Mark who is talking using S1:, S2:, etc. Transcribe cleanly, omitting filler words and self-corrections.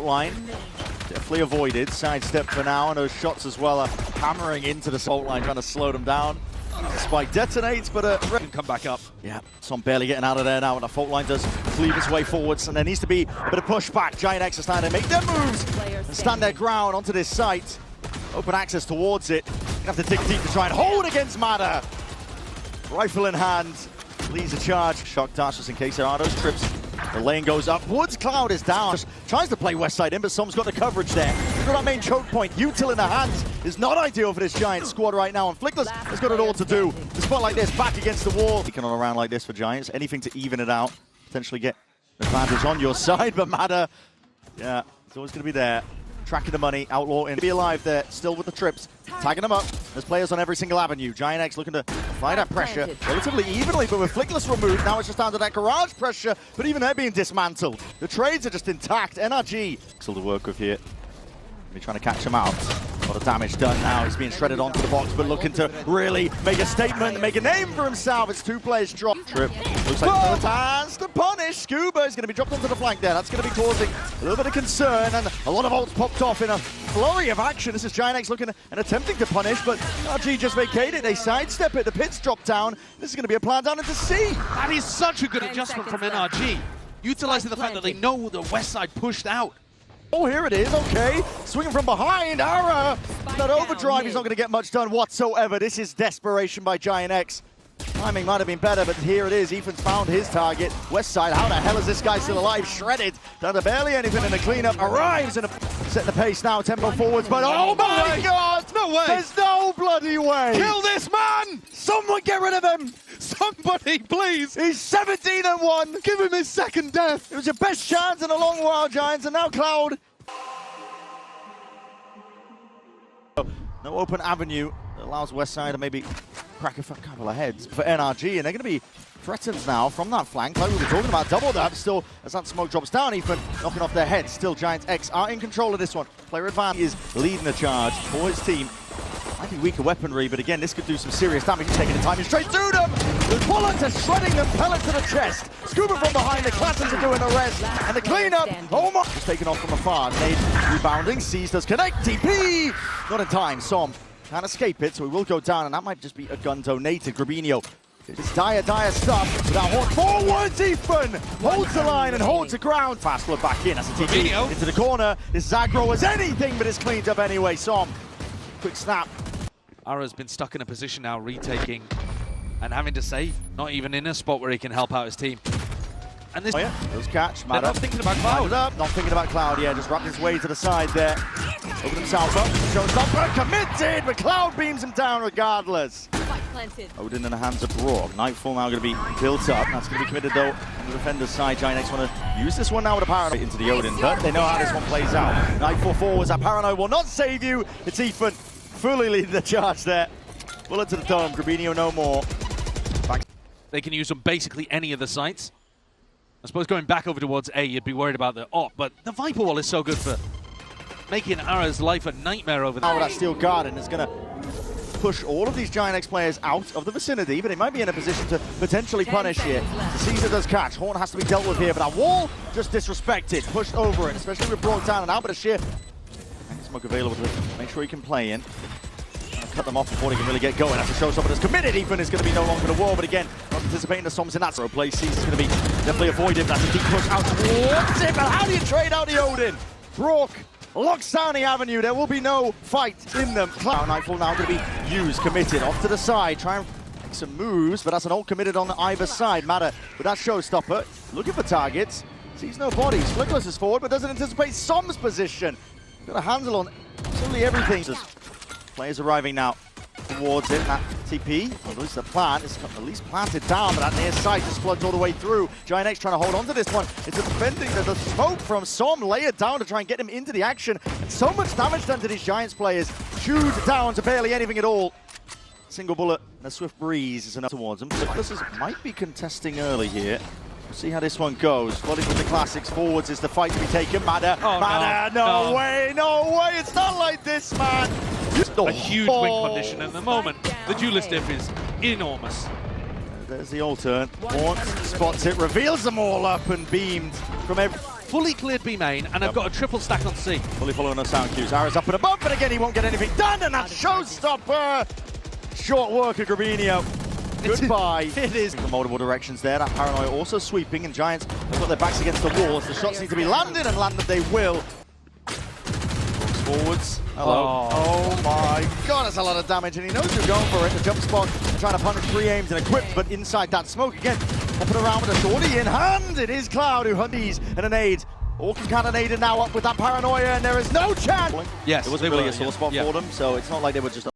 S1: line. Definitely avoided. Sidestep for now, and those shots as well are hammering into the salt line, trying to slow them down. The spike detonates, but
S2: can come back up.
S1: yeah, Som barely getting out of there now, and the fault line does cleave its way forwards, and there needs to be a bit of pushback. Giant X are starting to make their moves and stand their ground onto this site. Open access towards it. Gonna have to dig deep to try and hold against Mada. Rifle in hand, leads a charge. Shock dash just in case there are those trips. The lane goes up. Woods Cloud is down. Tries to play west side in, but Som's got the coverage there. He's got that main choke point. Util in the hands is not ideal for this Giant squad right now. And Flickless has got it all to do. The spot like this, back against the wall. Taking on around like this for Giants. Anything to even it out. Potentially get advantage on your side, but Mada, yeah, it's always going to be there. Tracking the money, Outlaw in. Be alive there, still with the trips. Tagging them up. There's players on every single avenue. Giant X looking to apply that pressure relatively evenly, but with Flickless removed, now it's just down to that garage pressure, but even they're being dismantled. The trades are just intact. NRG still to work with here. Really trying to catch him out. A lot of damage done now. He's being shredded onto the box, but looking to really make a statement, make a name for himself. It's two players drop. Trip. Looks like no chance to punish. Scuba is going to be dropped onto the flank there. That's going to be causing a little bit of concern, and a lot of ults popped off in a flurry of action. This is Giant X looking and attempting to punish, but RG just vacated. They sidestep it. The pits drop down. This is going to be a plan down into C.
S2: That is such a good adjustment from NRG, utilizing the fact that they know the west side pushed out.
S1: Oh, here it is, okay. Swinging from behind, Ara. That overdrive, he's not going to get much done whatsoever. This is desperation by Giant X. Timing might have been better, but here it is. Ethan's found his target. West side, how the hell is this guy still alive? Shredded. Down to barely anything in the cleanup. Arrives and setting the pace now, tempo forwards, but oh my God!
S2: No way!
S1: There's no bloody way!
S2: Kill this man!
S1: Someone get rid of him!
S2: Somebody, please!
S1: He's 17-1!
S2: Give him his second death!
S1: It was your best chance in a long while, Giants, and now Cloud. No open avenue that allows Westside to maybe crack a couple of heads for NRG, and they're going to be threatened now from that flank. Like we were talking about, double that. Still, as that smoke drops down, Ethan knocking off their heads. Still, Giants X are in control of this one. Player advantage is leading the charge for his team. Might be weaker weaponry, but again, this could do some serious damage. Taking the time straight through them. The bullets are shredding them, pellet to the chest. Scuba from behind, the Classens are doing the rest. And the cleanup, oh my! Just taken off from afar. Nade rebounding, Seas does connect, TP! Not in time, Som can't escape it, so he will go down, and that might just be a gun donated. Grabinho, it's dire stuff. Without horn forwards, Ethan holds the line and holds the ground. Fast flood back in, that's a TP into the corner. This Zagro is anything, but it's cleaned up anyway. Som, quick snap.
S2: Ara's been stuck in a position now, retaking and having to save, not even in a spot where he can help out his team. And this,
S1: oh yeah, those catch.
S2: They're not thinking about Cloud.
S1: Not thinking about Cloud, yeah, just wrapped his way to the side there. Open himself up, showstopper, committed, but Cloud beams him down regardless. Odin in the hands of Brock. Nightfall now going to be built up. That's going to be committed though on the defender's side. Giant X want to use this one now with a Paranoid into the Odin, but they know how this one plays out. Nightfall forwards, that Paranoid will not save you. It's Ethan fully leading the charge there. Bullet to the dome, Grabinho no more.
S2: They can use on basically any of the sites. I suppose going back over towards A, you'd be worried about the op, but the Viper Wall is so good for making Ara's life a nightmare over there.
S1: Now that Steel Garden is going to push all of these Giant X players out of the vicinity, but it might be in a position to potentially punish here. The Caesar does catch. Horn has to be dealt with here, but that wall just disrespected, pushed over it, especially with Brock down and out, but a sheer smoke available to make sure he can play in. Cut them off before they can really get going. That's a showstopper that's committed. Ethan is going to be no longer the wall, but again, not anticipating the Soms in that. So play Caesar is going to be definitely avoided. That's a deep push out towards it, but how do you trade out the Odin? Brock locks down the avenue. There will be no fight in them. Cloud Nightfall now going to be used, committed, off to the side, try and make some moves, but that's an ult committed on either side. Matter with that showstopper, looking for targets, sees no bodies. Flickless is forward, but doesn't anticipate Som's position. Got a handle on absolutely everything. Players arriving now towards it. That TP, or at least the plant, is at least planted down, but that near side just floods all the way through. Giant X trying to hold on to this one. It's defending the smoke from Som, layered down to try and get him into the action. And so much damage done to these Giants players. Chewed down to barely anything at all. Single bullet and a swift breeze is enough towards them. So this might be contesting early here. We'll see how this one goes. Flooding with the classics forwards is the fight to be taken. Mada, no way, it's not like this, man.
S2: A huge win condition at the moment. The duelist diff is enormous.
S1: There's the all turn. Horn spots it, reveals them all up and beamed from every...
S2: Fully cleared B main, and I've got a triple stack on C.
S1: Fully following the sound cues. Ara's up and above, but again, he won't get anything done, and that's showstopper! Short work of Grabinho. Goodbye.
S2: It is.
S1: From multiple directions there. That Paranoia also sweeping, and Giants have got their backs against the walls. The shots need to be landed, and landed they will. Forwards. Hello. Oh my god, that's a lot of damage, and he knows you're going for it. The jump spot, trying to punish three aims and equipped, but inside that smoke again. Hopping around with a shorty in hand. It is Cloud who hunties and a nade. All concatenated now up with that Paranoia, and there is no chance.
S2: Yes,
S1: it wasn't really a sore spot for them, so it's not like they were just